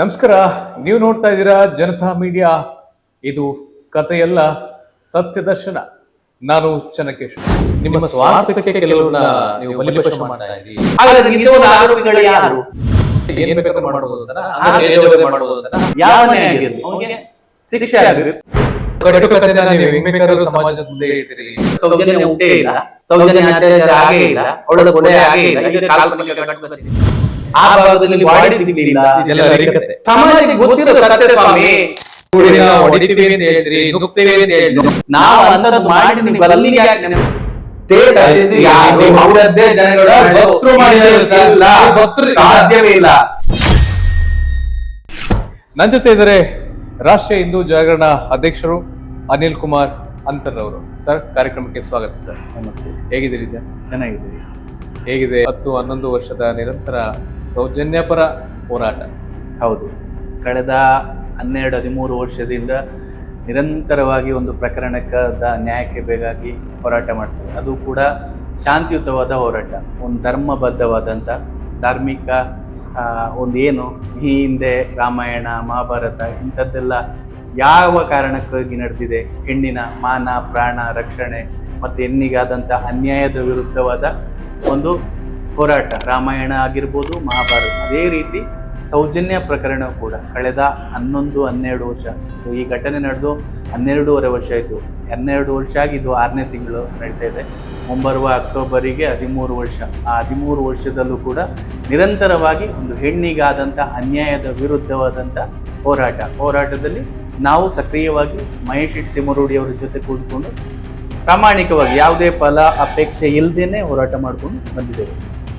ನಮಸ್ಕಾರ. ನೀವು ನೋಡ್ತಾ ಇದ್ದೀರಾ ಜನತಾ ಮೀಡಿಯಾ. ಇದು ಕಥೆಯಲ್ಲ, ಸತ್ಯ ದರ್ಶನ. ನಾನು ಚನ್ನಕೇಶ್. ನಿಮ್ಮ ಸ್ವಾರ್ಥಕ್ಕೆ ಕೆಲವರನ್ನ ನೀವು ಬಲಿಪಶು ಮಾಡ್ತಾ ಇದ್ದೀರಿ. ಹಾಗಾದ್ರೆ ನಿಜವಾದ ಆರೋಪಿಗಳು ಯಾರು? ಏನ್ ಬೇಕಾದ್ರೂ ಮಾಡಬಹುದು ಅಂತ, ತೇಜೋವಧೆ ಮಾಡಬಹುದು ಅಂತ, ಯಾವನೇ ಆಗಿರ್ಲಿ ಅವನಿಗೆ ಶಿಕ್ಷೆ ಆಗಬೇಕು. ಕಟುಕತೆನ ನೀವು ಹೆಂಗ್ ಬೇಕಾದ್ರೂ ಸಮಾಜದ ಮುಂದೆ ಇಡ್ತೀರಿ. ಸೌಜನ್ಯ ಹುಟ್ಟೇ ಇಲ್ಲ, ಸೌಜನ್ಯ ಅತ್ಯಾಚಾರ ಆಗೇ ಇಲ್ಲ, ಅವಳ ಕೊಲೆ ಆಗೇ ಇಲ್ಲ. ಇದು ಕಾಲ್ಪನಿಕ ಘಟನೆ. ಆ ಭಾಗದಲ್ಲಿ ಬಾಡಿ ಸಿಗಲಿಲ್ಲ. ಇದೆಲ್ಲ ಹರಿಕತೆ. ಸಮಾಜಕ್ಕೆ ಗೊತ್ತಿರೋ ಸತ್ಯ ಸ್ವಾಮಿ. ಹೊಡಿತೀವಿ ಅಂತ ಹೇಳಿದ್ರಿ, ನುಗ್ತೀವಿ ಅಂತ ಹೇಳಿದ್ರಿ. ನಾವು ಅಂತದ್ದು ಮಾಡಿ ನೀವು ಅಲ್ಲಿಗೆ ಯಾಕೆ ನೆನಪು? ಯಾರು ಅವರದ್ದೇ ಜನಗಳ ಭಕ್ತರು ಮಾಡಿಲ್ಲ, ಭಕ್ತರು ಸಾಧ್ಯವೇ ಇಲ್ಲ. ನನ್ನ ಜೊತೆ ಇದ್ದಾರೆ ರಾಷ್ಟ್ರೀಯ ಹಿಂದೂ ಜಾಗರಣ ಅಧ್ಯಕ್ಷರು ಅನಿಲ್ ಕುಮಾರ್ ಅಂತರ್ ಅವರು. ಸರ್, ಕಾರ್ಯಕ್ರಮಕ್ಕೆ ಸ್ವಾಗತ. ಸರ್ ನಮಸ್ತೆ. ಹೇಗಿದ್ದೀರಿ ಸರ್? ಚೆನ್ನಾಗಿದ್ದೀವಿ. ಹೇಗಿದೆ 10-11 ವರ್ಷದ ನಿರಂತರ ಸೌಜನ್ಯಪರ ಹೋರಾಟ? ಹೌದು, ಕಳೆದ 12-13 ವರ್ಷದಿಂದ ನಿರಂತರವಾಗಿ ಒಂದು ಪ್ರಕರಣದ ನ್ಯಾಯಕ್ಕೆ ಬೇಕಾಗಿ ಹೋರಾಟ ಮಾಡ್ತೀವಿ. ಅದು ಕೂಡ ಶಾಂತಿಯುತವಾದ ಹೋರಾಟ, ಒಂದು ಧರ್ಮಬದ್ಧವಾದಂಥ ಧಾರ್ಮಿಕ ಒಂದೇನು ಈ ಹಿಂದೆ ರಾಮಾಯಣ ಮಹಾಭಾರತ ಇಂಥದ್ದೆಲ್ಲ ಯಾವ ಕಾರಣಕ್ಕಾಗಿ ನಡೆದಿದೆ, ಹೆಣ್ಣಿನ ಮಾನ ಪ್ರಾಣ ರಕ್ಷಣೆ ಮತ್ತು ಹೆಣ್ಣಿಗಾದಂಥ ಅನ್ಯಾಯದ ವಿರುದ್ಧವಾದ ಒಂದು ಹೋರಾಟ, ರಾಮಾಯಣ ಆಗಿರ್ಬೋದು ಮಹಾಭಾರತ. ಅದೇ ರೀತಿ ಸೌಜನ್ಯ ಪ್ರಕರಣ ಕೂಡ ಕಳೆದ 11-12 ವರ್ಷ, ಈ ಘಟನೆ ನಡೆದು 12.5 ವರ್ಷ ಆಯಿತು. 12 ವರ್ಷ ಆಗಿದ್ದು 6ನೇ ತಿಂಗಳು ನಡೀತಾ ಇದೆ. ಮುಂಬರುವ ಅಕ್ಟೋಬರಿಗೆ 13 ವರ್ಷ. ಆ 13 ವರ್ಷದಲ್ಲೂ ಕೂಡ ನಿರಂತರವಾಗಿ ಒಂದು ಹೆಣ್ಣಿಗಾದಂಥ ಅನ್ಯಾಯದ ವಿರುದ್ಧವಾದಂಥ ಹೋರಾಟದಲ್ಲಿ ನಾವು ಸಕ್ರಿಯವಾಗಿ ಮಹೇಶ್ ತಿಮರೋಡಿ ಅವರ ಜೊತೆ ಕೂಡಿಕೊಂಡು ಪ್ರಾಮಾಣಿಕವಾಗಿ ಯಾವುದೇ ಫಲ ಅಪೇಕ್ಷೆ ಇಲ್ಲದೇನೆ ಹೋರಾಟ ಮಾಡಿಕೊಂಡು ಬಂದಿದ್ದೇವೆ.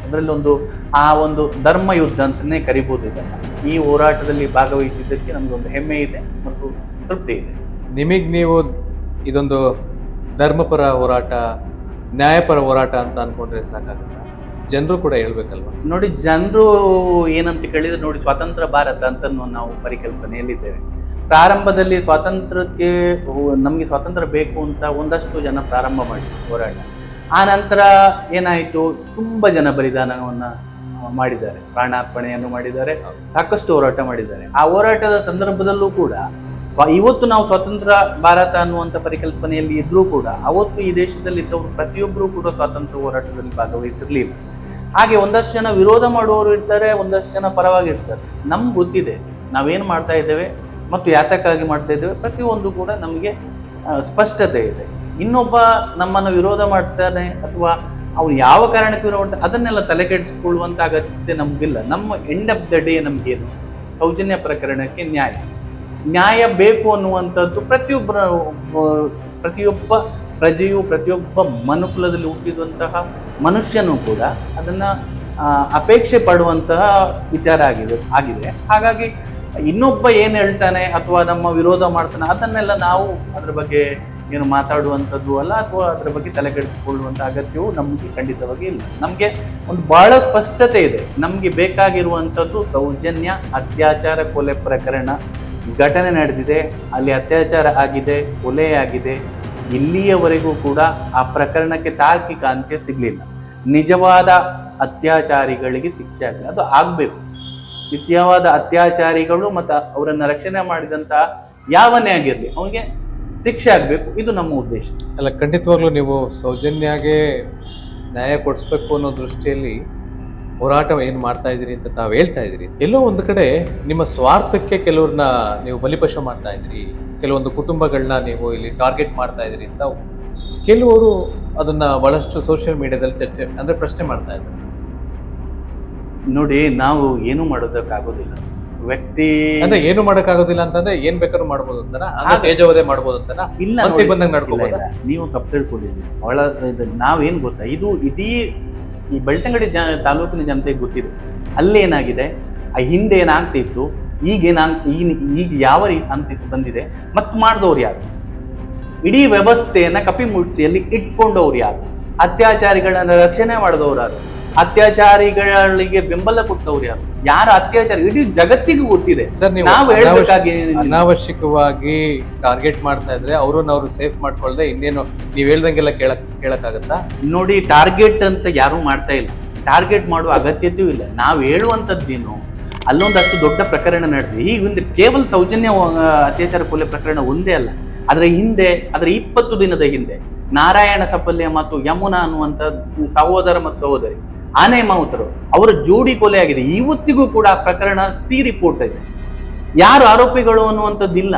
ಅದರಲ್ಲಿ ಆ ಒಂದು ಧರ್ಮ ಯುದ್ಧ ಅಂತಲೇ ಕರಿಬೋದು ಇದನ್ನು. ಈ ಹೋರಾಟದಲ್ಲಿ ಭಾಗವಹಿಸಿದ್ದಕ್ಕೆ ನಮಗೊಂದು ಹೆಮ್ಮೆ ಇದೆ ಮತ್ತು ತೃಪ್ತಿ ಇದೆ. ನೀವು ಇದೊಂದು ಧರ್ಮಪರ ಹೋರಾಟ, ನ್ಯಾಯಪರ ಹೋರಾಟ ಅಂತ ಅನ್ಕೊಂಡ್ರೆ ಸಾಕಾಗಲ್ಲ, ಜನರು ಕೂಡ ಹೇಳ್ಬೇಕಲ್ವಾ? ನೋಡಿ, ಜನರು ಏನಂತ ಕೇಳಿದ್ರೆ, ನೋಡಿ, ಸ್ವತಂತ್ರ ಭಾರತ ಅಂತ ನಾವು ಪರಿಕಲ್ಪನೆಯಲ್ಲಿದ್ದೇವೆ. ಪ್ರಾರಂಭದಲ್ಲಿ ನಮಗೆ ಸ್ವಾತಂತ್ರ್ಯ ಬೇಕು ಅಂತ ಒಂದಷ್ಟು ಜನ ಪ್ರಾರಂಭ ಮಾಡಿದ್ರು ಹೋರಾಟ. ಆ ನಂತರ ಏನಾಯಿತು, ತುಂಬ ಜನ ಬಲಿದಾನವನ್ನು ಮಾಡಿದ್ದಾರೆ, ಪ್ರಾಣಾರ್ಪಣೆಯನ್ನು ಮಾಡಿದ್ದಾರೆ, ಸಾಕಷ್ಟು ಹೋರಾಟ ಮಾಡಿದ್ದಾರೆ. ಆ ಹೋರಾಟದ ಸಂದರ್ಭದಲ್ಲೂ ಕೂಡ ಇವತ್ತು ನಾವು ಸ್ವತಂತ್ರ ಭಾರತ ಅನ್ನುವಂಥ ಪರಿಕಲ್ಪನೆಯಲ್ಲಿ ಇದ್ರೂ ಕೂಡ ಅವತ್ತು ಈ ದೇಶದಲ್ಲಿ ಇದ್ದವರು ಪ್ರತಿಯೊಬ್ಬರೂ ಕೂಡ ಸ್ವಾತಂತ್ರ್ಯ ಹೋರಾಟದಲ್ಲಿ ಭಾಗವಹಿಸಿರ್ಲಿಲ್ಲ. ಹಾಗೆ ಒಂದಷ್ಟು ಜನ ವಿರೋಧ ಮಾಡುವವರು ಇರ್ತಾರೆ, ಒಂದಷ್ಟು ಜನ ಪರವಾಗಿರ್ತಾರೆ. ನಮ್ಗೆ ಗೊತ್ತಿದೆ ನಾವೇನು ಮಾಡ್ತಾ ಇದ್ದೇವೆ ಮತ್ತು ಯಾತಕ್ಕಾಗಿ ಮಾಡ್ತಾ ಇದ್ದೇವೆ, ಪ್ರತಿಯೊಂದು ಕೂಡ ನಮಗೆ ಸ್ಪಷ್ಟತೆ ಇದೆ. ಇನ್ನೊಬ್ಬ ನಮ್ಮನ್ನು ವಿರೋಧ ಮಾಡ್ತಾನೆ ಅಥವಾ ಅವ್ರು ಯಾವ ಕಾರಣಕ್ಕೆ ವಿರೋಧ ಮಾಡ್ತಾರೆ ಅದನ್ನೆಲ್ಲ ತಲೆ ಕೆಡಿಸಿಕೊಳ್ಳುವಂಥ ಅಗತ್ಯತೆ ನಮಗಿಲ್ಲ. ನಮ್ಮ ಎಂಡ್ ಆಫ್ ದ ಡೇ ನಮಗೇನು, ಸೌಜನ್ಯ ಪ್ರಕರಣಕ್ಕೆ ನ್ಯಾಯ ಬೇಕು ಅನ್ನುವಂಥದ್ದು ಪ್ರತಿಯೊಬ್ಬ ಪ್ರಜೆಯು, ಪ್ರತಿಯೊಬ್ಬ ಮನುಕುಲದಲ್ಲಿ ಹುಟ್ಟಿದಂತಹ ಮನುಷ್ಯನೂ ಕೂಡ ಅದನ್ನು ಅಪೇಕ್ಷೆ ಪಡುವಂತಹ ವಿಚಾರ ಆಗಿದೆ. ಹಾಗಾಗಿ ಇನ್ನೊಬ್ಬ ಏನು ಹೇಳ್ತಾನೆ ಅಥವಾ ನಮ್ಮ ವಿರೋಧ ಮಾಡ್ತಾನೆ ಅದನ್ನೆಲ್ಲ ನಾವು ಅದ್ರ ಬಗ್ಗೆ ಏನು ಮಾತಾಡುವಂಥದ್ದು ಅಲ್ಲ, ಅಥವಾ ಅದರ ಬಗ್ಗೆ ತಲೆ ಕೆಡಿಸಿಕೊಳ್ಳುವಂಥ ಅಗತ್ಯವು ನಮಗೆ ಖಂಡಿತವಾಗಿ ಇಲ್ಲ. ನಮಗೆ ಒಂದು ಬಹಳ ಸ್ಪಷ್ಟತೆ ಇದೆ. ನಮಗೆ ಬೇಕಾಗಿರುವಂಥದ್ದು ಸೌಜನ್ಯ ಅತ್ಯಾಚಾರ ಕೊಲೆ ಪ್ರಕರಣ ಘಟನೆ ನಡೆದಿದೆ, ಅಲ್ಲಿ ಅತ್ಯಾಚಾರ ಆಗಿದೆ, ಕೊಲೆ ಆಗಿದೆ. ಇಲ್ಲಿಯವರೆಗೂ ಕೂಡ ಆ ಪ್ರಕರಣಕ್ಕೆ ತಾರ್ಕಿಕ ಅಂತ್ಯ ಸಿಗಲಿಲ್ಲ. ನಿಜವಾದ ಅತ್ಯಾಚಾರಿಗಳಿಗೆ ಶಿಕ್ಷೆ ಆಗಲಿ, ಅದು ಆಗಬೇಕು. ನಿತ್ಯವಾದ ಅತ್ಯಾಚಾರಿಗಳು ಮತ್ತು ಅವರನ್ನು ರಕ್ಷಣೆ ಮಾಡಿದಂಥ ಯಾವನೇ ಆಗಿರಲಿ ಅವನಿಗೆ ಶಿಕ್ಷೆ ಆಗಬೇಕು. ಇದು ನಮ್ಮ ಉದ್ದೇಶ. ಅಲ್ಲ, ಖಂಡಿತವಾಗ್ಲೂ ನೀವು ಸೌಜನ್ಯಗೆ ನ್ಯಾಯ ಕೊಡಿಸ್ಬೇಕು ಅನ್ನೋ ದೃಷ್ಟಿಯಲ್ಲಿ ಹೋರಾಟ ಏನು ಮಾಡ್ತಾ ಇದ್ದೀರಿ ಅಂತ ತಾವು ಹೇಳ್ತಾ ಇದ್ದೀರಿ. ಎಲ್ಲೋ ಒಂದು ಕಡೆ ನಿಮ್ಮ ಸ್ವಾರ್ಥಕ್ಕೆ ಕೆಲವ್ರನ್ನ ನೀವು ಬಲಿಪಶು ಮಾಡ್ತಾ ಇದ್ದೀರಿ, ಕೆಲವೊಂದು ಕುಟುಂಬಗಳನ್ನ ನೀವು ಇಲ್ಲಿ ಟಾರ್ಗೆಟ್ ಮಾಡ್ತಾ ಇದ್ದೀರಿ ಅಂತ ಕೆಲವರು ಅದನ್ನ ಬಹಳಷ್ಟು ಸೋಷಿಯಲ್ ಮೀಡಿಯಾದಲ್ಲಿ ಚರ್ಚೆ ಅಂದ್ರೆ ಪ್ರಶ್ನೆ ಮಾಡ್ತಾ ಇದ್ದಾರೆ. ನೋಡಿ, ನಾವು ಏನು ಮಾಡೋದಕ್ಕಾಗೋದಿಲ್ಲ. ವ್ಯಕ್ತಿ ಅಂದ್ರೆ ಏನು ಮಾಡೋಕ್ಕಾಗೋದಿಲ್ಲ ಅಂತಂದ್ರೆ ಏನ್ ಬೇಕಾದ್ರೂ ಮಾಡ್ಬೋದು ಅಂತಾನ, ತೇಜೋವಧೆ ಮಾಡ್ಬೋದು ಅಂತಾನ? ಇಲ್ಲ, ಬಂದಂಗೆ ನಡ್ಕೋಬೋದ? ನೀವು ತಪ್ಪು ತಿಳ್ಕೊಂಡಿದ್ದೀರಿ. ನಾವೇನು ಗೊತ್ತಾ, ಇದು ಇಡೀ ಈ ಬೆಳ್ತಂಗಡಿ ತಾಲೂಕಿನ ಜನತೆಗೆ ಗೊತ್ತಿದೆ. ಅಲ್ಲೇನಾಗಿದೆ, ಆ ಹಿಂದೆ ಏನಾಗ್ತಿತ್ತು, ಈಗ ಯಾವ ರೀತಿ ಬಂದಿದೆ, ಮತ್ತು ಮಾಡಿದವ್ರು ಯಾರು, ಇಡೀ ವ್ಯವಸ್ಥೆಯನ್ನ ಕಪಿಮುಷ್ಟಿಯಲ್ಲಿ ಇಟ್ಕೊಂಡವ್ರು ಯಾರು, ಅತ್ಯಾಚಾರಿಗಳನ್ನ ರಕ್ಷಣೆ ಮಾಡಿದವ್ರು ಯಾರು, ಅತ್ಯಾಚಾರಿಗಳಿಗೆ ಬೆಂಬಲ ಕೊಟ್ಟವ್ರು ಯಾರು, ಯಾರ ಅತ್ಯಾಚಾರ ಇಡೀ ಜಗತ್ತಿಗೂ ಗೊತ್ತಿದೆ. ಸರ್, ನಾವು ಹೇಳ್ಬೇಕಾಗಿ ಅನಾವಶ್ಯಕವಾಗಿ ಟಾರ್ಗೆಟ್ ಮಾಡ್ತಾ ಇದ್ರೆ ಅವ್ರು ಸೇಫ್ ಮಾಡ್ಕೊಳ್ದೆ ಇನ್ನೇನು ನೀವ್ ಹೇಳ್ದಂಗೆಲ್ಲ ಕೇಳಕ್ಕಾಗತ್ತಾ? ನೋಡಿ, ಟಾರ್ಗೆಟ್ ಅಂತ ಯಾರು ಮಾಡ್ತಾ ಇಲ್ಲ, ಟಾರ್ಗೆಟ್ ಮಾಡುವ ಅಗತ್ಯತೆಯೂ ಇಲ್ಲ. ನಾವು ಹೇಳುವಂಥದ್ದೇನು, ಅಲ್ಲೊಂದಷ್ಟು ದೊಡ್ಡ ಪ್ರಕರಣ ನಡೆದಿದೆ. ಈ ಒಂದು ಕೇವಲ ಸೌಜನ್ಯ ಅತ್ಯಾಚಾರ ಕೊಲೆ ಪ್ರಕರಣ ಒಂದೇ ಅಲ್ಲ, ಅದರ 20 ದಿನದ ಹಿಂದೆ ನಾರಾಯಣ ಸಪಲ್ಯ ಮತ್ತು ಯಮುನಾ ಅನ್ನುವಂತ ಸಹೋದರ ಮತ್ತು ಸಹೋದರಿ ಆನೆ ಮಾವುತರು ಅವರ ಜೋಡಿ ಕೊಲೆ ಆಗಿದೆ. ಇವತ್ತಿಗೂ ಕೂಡ ಆ ಪ್ರಕರಣ ರಿಪೋರ್ಟ್ ಇದೆ. ಯಾರು ಆರೋಪಿಗಳು ಅನ್ನುವಂಥದ್ದಿಲ್ಲ.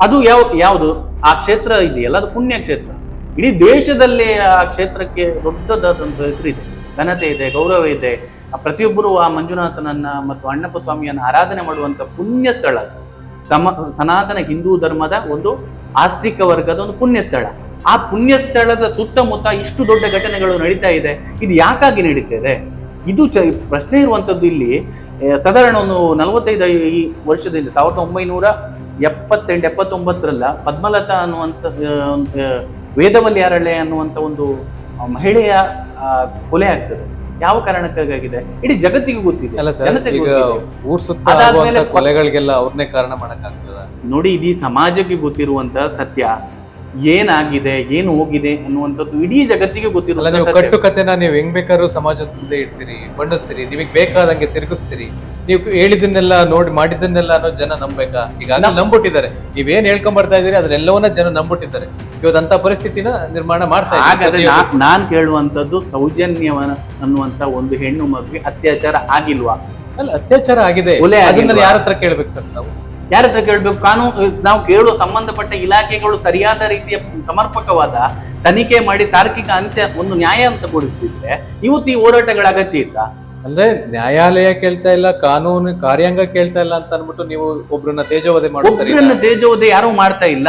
ಅದು ಯಾವುದು ಆ ಕ್ಷೇತ್ರ ಇದೆಯಲ್ಲ, ಅದು ಪುಣ್ಯ ಕ್ಷೇತ್ರ. ಇಡೀ ದೇಶದಲ್ಲೇ ಆ ಕ್ಷೇತ್ರಕ್ಕೆ ದೊಡ್ಡದಾದಂಥ ಹೆಸರಿದೆ, ಘನತೆ ಇದೆ, ಗೌರವ ಇದೆ. ಪ್ರತಿಯೊಬ್ಬರು ಆ ಮಂಜುನಾಥನನ್ನ ಮತ್ತು ಅಣ್ಣಪ್ಪ ಸ್ವಾಮಿಯನ್ನ ಆರಾಧನೆ ಮಾಡುವಂತ ಪುಣ್ಯ ಸ್ಥಳ, ಸನಾತನ ಹಿಂದೂ ಧರ್ಮದ ಒಂದು ಆಸ್ತಿಕ ವರ್ಗದ ಒಂದು ಪುಣ್ಯ ಸ್ಥಳ. ಆ ಪುಣ್ಯ ಸ್ಥಳದ ಸುತ್ತಮುತ್ತ ಇಷ್ಟು ದೊಡ್ಡ ಘಟನೆಗಳು ನಡೀತಾ ಇದೆ. ಇದು ಯಾಕಾಗಿ ನಡೀತಾ ಇದೆ? ಇದು ಪ್ರಶ್ನೆ ಇರುವಂತದ್ದು. ಇಲ್ಲಿ ಸಾಧಾರಣ ಒಂದು 45 ಈ ವರ್ಷದಿಂದ 1978-79 ಪದ್ಮಲತಾ ಅನ್ನುವಂಥ ವೇದವಲ್ಲಿ ಅರಳೆ ಅನ್ನುವಂಥ ಒಂದು ಮಹಿಳೆಯ ಕೊಲೆ ಆಗ್ತದೆ. ಯಾವ ಕಾರಣಕ್ಕಾಗಿದೆ ಇಡೀ ಜಗತ್ತಿಗೆ ಗೊತ್ತಿದೆ, ಜನತೆಗೆ ಊರ್ ಸುತ್ತ ಆಗುವಂತ ಕೊಲೆಗಳಿಗೆಲ್ಲ ಅವ್ರನ್ನೇ ಕಾರಣ ಮಾಡಕ್ಕಾಗ್ತದ? ನೋಡಿ, ಇಡೀ ಸಮಾಜಕ್ಕೆ ಗೊತ್ತಿರುವಂತ ಸತ್ಯ ಏನಾಗಿದೆ, ಏನು ಹೋಗಿದೆ ಅನ್ನುವಂಥದ್ದು ಇಡೀ ಜಗತ್ತಿಗೆ ಗೊತ್ತಿರುವ ನೀವು ಕಟ್ಟುಕತೆನ ನೀವು ಹೆಂಗ್ ಬೇಕಾದ್ರೂ ಸಮಾಜದ ಮುಂದೆ ಇಡ್ತೀರಿ, ಬಣ್ಣಿಸ್ತೀರಿ, ನಿಮಗೆ ಬೇಕಾದಂಗೆ ತಿರುಗಿಸ್ತೀರಿ. ನೀವು ಹೇಳಿದ್ದನ್ನೆಲ್ಲ ನೋಡಿ ಮಾಡಿದ್ದನ್ನೆಲ್ಲ ಜನ ನಂಬೇಕಾ? ಈಗ ನಂಬಿಟ್ಟಿದ್ದಾರೆ. ನೀವೇನ್ ಹೇಳ್ಕೊಂಡ್ ಬರ್ತಾ ಇದೀರಿ ಅದನ್ನೆಲ್ಲವನ್ನ ಜನ ನಂಬಿಟ್ಟಿದ್ದಾರೆ. ಇವತ್ತಂತ ಪರಿಸ್ಥಿತಿನ ನಿರ್ಮಾಣ ಮಾಡ್ತಾ ಇದ್ದಾರೆ. ನಾನ್ ಕೇಳುವಂತದ್ದು, ಸೌಜನ್ಯವನ ಅನ್ನುವಂತ ಒಂದು ಹೆಣ್ಣು ಮಗುವಿಗೆ ಅತ್ಯಾಚಾರ ಆಗಿಲ್ವಾ? ಅಲ್ಲ, ಅತ್ಯಾಚಾರ ಆಗಿದೆ. ಯಾರ ಹತ್ರ ಕೇಳ್ಬೇಕು ಸರ್? ನಾವು ಯಾರ ಹತ್ರ ಕೇಳ್ಬೇಕು? ಕಾನೂನು ನಾವು ಕೇಳುವ ಸಂಬಂಧಪಟ್ಟ ಇಲಾಖೆಗಳು ಸರಿಯಾದ ರೀತಿಯ ಸಮರ್ಪಕವಾದ ತನಿಖೆ ಮಾಡಿ ತಾರ್ಕಿಕ ಅಂತ್ಯ, ಒಂದು ನ್ಯಾಯ ಅಂತ ಕೊಡಿಸ್ತಿದ್ರೆ ಇವತ್ತು ಈ ಹೋರಾಟಗಳ ಅಗತ್ಯ ಇತ್ತ? ಅಂದ್ರೆ ನ್ಯಾಯಾಲಯ ಕೇಳ್ತಾ ಇಲ್ಲ, ಕಾನೂನು ಕಾರ್ಯಾಂಗ ಕೇಳ್ತಾ ಇಲ್ಲ ಅಂತ ಅನ್ಬಿಟ್ಟು ನೀವು ಒಬ್ರನ್ನ ತೇಜೋವಧೆ ಮಾಡಿ? ಒಬ್ರನ್ನ ತೇಜೋವಧೆ ಯಾರು ಮಾಡ್ತಾ ಇಲ್ಲ.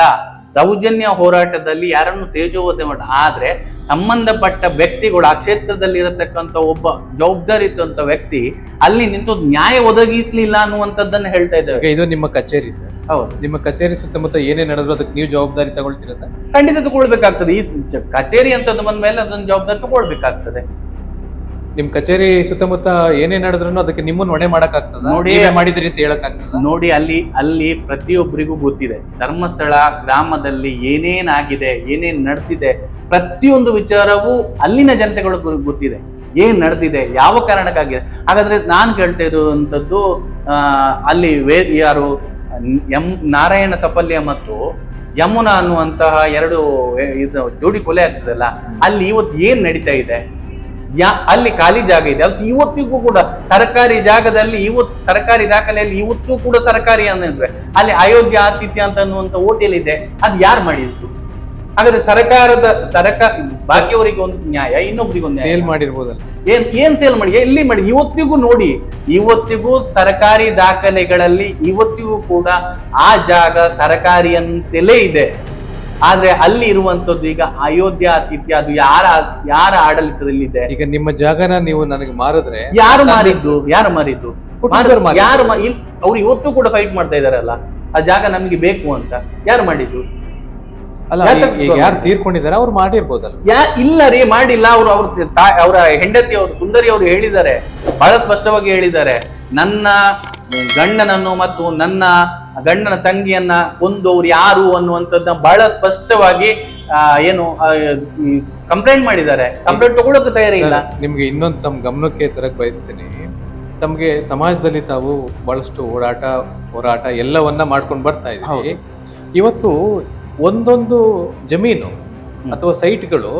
ಸೌಜನ್ಯ ಹೋರಾಟದಲ್ಲಿ ಯಾರನ್ನು ತೇಜೋವಧೆ ಮಾಡ, ಆದ್ರೆ ಸಂಬಂಧಪಟ್ಟ ವ್ಯಕ್ತಿಗಳು, ಆ ಕ್ಷೇತ್ರದಲ್ಲಿ ಇರತಕ್ಕಂತ ಒಬ್ಬ ಜವಾಬ್ದಾರಿಯುತ ವ್ಯಕ್ತಿ ಅಲ್ಲಿ ನಿಂತು ನ್ಯಾಯ ಒದಗಿಸ್ಲಿಲ್ಲ ಅನ್ನುವಂಥದ್ದನ್ನ ಹೇಳ್ತಾ ಇದ್ದಾರೆ. ಇದು ನಿಮ್ಮ ಕಚೇರಿ ಸರ್. ಹೌದು, ನಿಮ್ಮ ಕಚೇರಿ ಸುತ್ತಮುತ್ತ ಏನೇ ನಡೆದ್ರು ಅದಕ್ಕೆ ನೀವು ಜವಾಬ್ದಾರಿ ತಗೊಳ್ತೀರಾ ಸರ್? ಖಂಡಿತ ತಗೊಳ್ಬೇಕಾಗ್ತದೆ. ಈ ಕಚೇರಿ ಅಂತದ್ದು ಬಂದ ಮೇಲೆ ಅದನ್ನ ಜವಾಬ್ದಾರಿ ತಗೊಳ್ಬೇಕಾಗ್ತದೆ. ನಿಮ್ ಕಚೇರಿ ಸುತ್ತಮುತ್ತ ಏನೇ ನಡೆದ್ರು ಅದಕ್ಕೆ ನಿಮ್ಮನ್ನ ಹೊಣೆ ಮಾಡಕ್ಕಾಗ್ತದ? ನೋಡಿ ಮಾಡಿದ್ರಿ ಅಂತ ಹೇಳಕ್ಕಾಗ್ತದ? ನೋಡಿ, ಅಲ್ಲಿ ಪ್ರತಿಯೊಬ್ಬರಿಗೂ ಗೊತ್ತಿದೆ. ಧರ್ಮಸ್ಥಳ ಗ್ರಾಮದಲ್ಲಿ ಏನೇನಾಗಿದೆ, ಏನೇನ್ ನಡೆದಿದೆ, ಪ್ರತಿಯೊಂದು ವಿಚಾರವೂ ಅಲ್ಲಿನ ಜನತೆಗಳು ಗೊತ್ತಿದೆ. ಏನ್ ನಡೆದಿದೆ, ಯಾವ ಕಾರಣಕ್ಕಾಗಿದೆ. ಹಾಗಾದ್ರೆ ನಾನು ಕೇಳ್ತಾ ಇರುವಂತದ್ದು, ಅಲ್ಲಿ ಯಾರು ನಾರಾಯಣ ಸಪಲ್ಯ ಮತ್ತು ಯಮುನಾ ಅನ್ನುವಂತಹ ಎರಡು ಜೋಡಿ ಕೊಲೆ ಆಗ್ತದಲ್ಲ, ಅಲ್ಲಿ ಇವತ್ತು ಏನ್ ನಡೀತಾ ಇದೆ? ಅಲ್ಲಿ ಖಾಲಿ ಜಾಗ ಇದೆ. ಅದು ಇವತ್ತಿಗೂ ಕೂಡ ಸರ್ಕಾರಿ ಜಾಗದಲ್ಲಿ, ಸರ್ಕಾರಿ ದಾಖಲೆಯಲ್ಲಿ ಇವತ್ತು ಕೂಡ ಸರ್ಕಾರಿ ಅಂದ್ರೆ ಅಲ್ಲಿ ಅಯೋಧ್ಯ ಆತಿಥ್ಯ ಅಂತ ಅನ್ನುವಂತ ಹೋಟೆಲ್ ಇದೆ. ಅದು ಯಾರು ಮಾಡಿದ್ದು? ಹಾಗಾದ್ರೆ ಬಾಕಿಯವರಿಗೆ ಒಂದು ನ್ಯಾಯ, ಇನ್ನೊಬ್ರಿಗೆ ಒಂದು ಸೇಲ್ ಮಾಡಿರ್ಬೋದಲ್ಲ. ಏನ್ ಸೇಲ್ ಮಾಡಿ, ಎಲ್ಲಿ ಮಾಡಿ? ಇವತ್ತಿಗೂ ನೋಡಿ, ಇವತ್ತಿಗೂ ಸರ್ಕಾರಿ ದಾಖಲೆಗಳಲ್ಲಿ ಇವತ್ತಿಗೂ ಕೂಡ ಆ ಜಾಗ ಸರ್ಕಾರಿ ಅಂತಲೇ ಇದೆ. ಆದ್ರೆ ಅಲ್ಲಿ ಇರುವಂತದ್ದು ಈಗ ಅಯೋಧ್ಯ ಆತಿಥ್ಯ, ಅದು ಯಾರ ಆಡಳಿತದಲ್ಲಿದೆ? ಈಗ ನಿಮ್ಮ ಜಾಗನ ನೀವು ನನಗೆ ಮಾರಿದ್ರೆ ಯಾರು ಮಾರಿದ್ದು? ಅವ್ರು ಇವತ್ತು ಕೂಡ ಫೈಟ್ ಮಾಡ್ತಾ ಇದಾರಲ್ಲ, ಆ ಜಾಗ ನಮ್ಗೆ ಬೇಕು ಅಂತ. ಯಾರು ಮಾಡಿದ್ದು? ಅಲ್ಲ, ಯಾರು ತೀರ್ಕೊಂಡಿದ್ದಾರೆ ಅವ್ರು ಮಾಡಿರ್ಬೋದಲ್ಲ? ಇಲ್ಲ ರೀ, ಮಾಡಿಲ್ಲ. ಅವರ ಹೆಂಡತಿ ಅವರು ಸುಂದರಿ ಅವರು ಹೇಳಿದ್ದಾರೆ, ಬಹಳ ಸ್ಪಷ್ಟವಾಗಿ ಹೇಳಿದ್ದಾರೆ, ನನ್ನ ಗಂಡನನ್ನು ಮತ್ತು ನನ್ನ ಗಂಡನ ತಂಗಿಯನ್ನ ಕೊಂದವರು ಯಾರು ಅನ್ನುವಂಥದ್ದನ್ನ ಬಹಳ ಸ್ಪಷ್ಟವಾಗಿ ಕಂಪ್ಲೇಂಟ್ ಮಾಡಿದ್ದಾರೆ. ಕಂಪ್ಲೇಂಟ್ ತಗೊಳ್ಳೋಕೆ ತಯಾರಿಲ್ಲ. ನಿಮ್ಗೆ ಇನ್ನೊಂದು ತಮ್ಮ ಗಮನಕ್ಕೆ ತರಕ್ ಬಯಸ್ತೀನಿ. ತಮ್ಗೆ ಸಮಾಜದಲ್ಲಿ ತಾವು ಬಹಳಷ್ಟು ಹೋರಾಟ ಎಲ್ಲವನ್ನ ಮಾಡ್ಕೊಂಡು ಬರ್ತಾ ಇದ್ದೀವಿ. ಇವತ್ತು ಒಂದೊಂದು ಜಮೀನು ಅಥವಾ ಸೈಟ್ಗಳು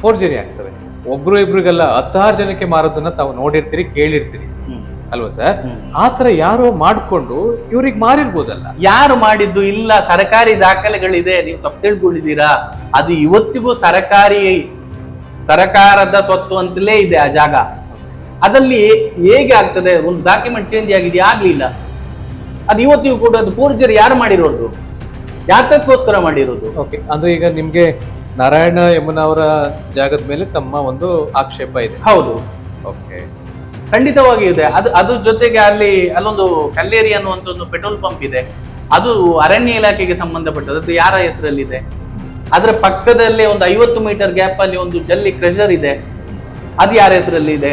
ಫೋರ್ಜರಿ ಆಗ್ತವೆ. ಒಬ್ರು ಇಬ್ರಿಗೆಲ್ಲ 16 ಜನಕ್ಕೆ ಮಾರೋದನ್ನ ತಾವು ನೋಡಿರ್ತೀರಿ, ಕೇಳಿರ್ತೀರಿ ಅಲ್ವಾ ಸರ್? ಆತರ ಯಾರೋ ಮಾಡ್ಕೊಂಡು ಇವ್ರಿಗೆ ಮಾರಿರ್ಬೋದಲ್ಲ? ಯಾರು ಮಾಡಿದ್ದು? ಇಲ್ಲ, ಸರ್ಕಾರಿ ದಾಖಲೆಗಳಿದೆ. ನೀವು ತಪ್ಪು ತಿಳ್ಕೊಂಡಿದ್ದೀರಾ. ಅದು ಇವತ್ತಿಗೂ ಸರ್ಕಾರದ ಸ್ವತ್ತು ಅಂತಲೇ ಇದೆ ಆ ಜಾಗ. ಅದಲ್ಲಿ ಹೇಗೆ ಆಗ್ತದೆ? ಒಂದು ಡಾಕ್ಯುಮೆಂಟ್ ಚೇಂಜ್ ಆಗಿದೆಯಾ? ಆಗ್ಲಿಲ್ಲ. ಅದು ಇವತ್ತಿಗೂ ಕೂಡ ಅದು ಫೋರ್ಜರಿ ಯಾರು ಮಾಡಿರೋದು? ಯಾತಕ್ಕೋಸ್ಕರ ಮಾಡಿರೋದು? ಓಕೆ, ಅಂದ್ರೆ ಈಗ ನಿಮ್ಗೆ ನಾರಾಯಣ ಯಮುನಾ ಅವರ ಜಾಗದ ಮೇಲೆ ತಮ್ಮ ಒಂದು ಆಕ್ಷೇಪ ಇದೆ? ಹೌದು. ಓಕೆ, ಖಂಡಿತವಾಗಿ ಇದೆ. ಅದ್ರ ಜೊತೆಗೆ ಅಲ್ಲೊಂದು ಕಲ್ಲೇರಿ ಅನ್ನುವಂತ ಒಂದು ಪೆಟ್ರೋಲ್ ಪಂಪ್ ಇದೆ. ಅದು ಅರಣ್ಯ ಇಲಾಖೆಗೆ ಸಂಬಂಧಪಟ್ಟದ್ದು. ಅದು ಯಾರ ಹೆಸರಲ್ಲಿದೆ? ಅದರ ಪಕ್ಕದಲ್ಲೇ ಒಂದು 50 ಮೀಟರ್ ಗ್ಯಾಪ್ ಅಲ್ಲಿ ಒಂದು ಜಲ್ಲಿ ಕ್ರೆಷರ್ ಇದೆ. ಅದು ಯಾರ ಹೆಸರಲ್ಲಿ ಇದೆ?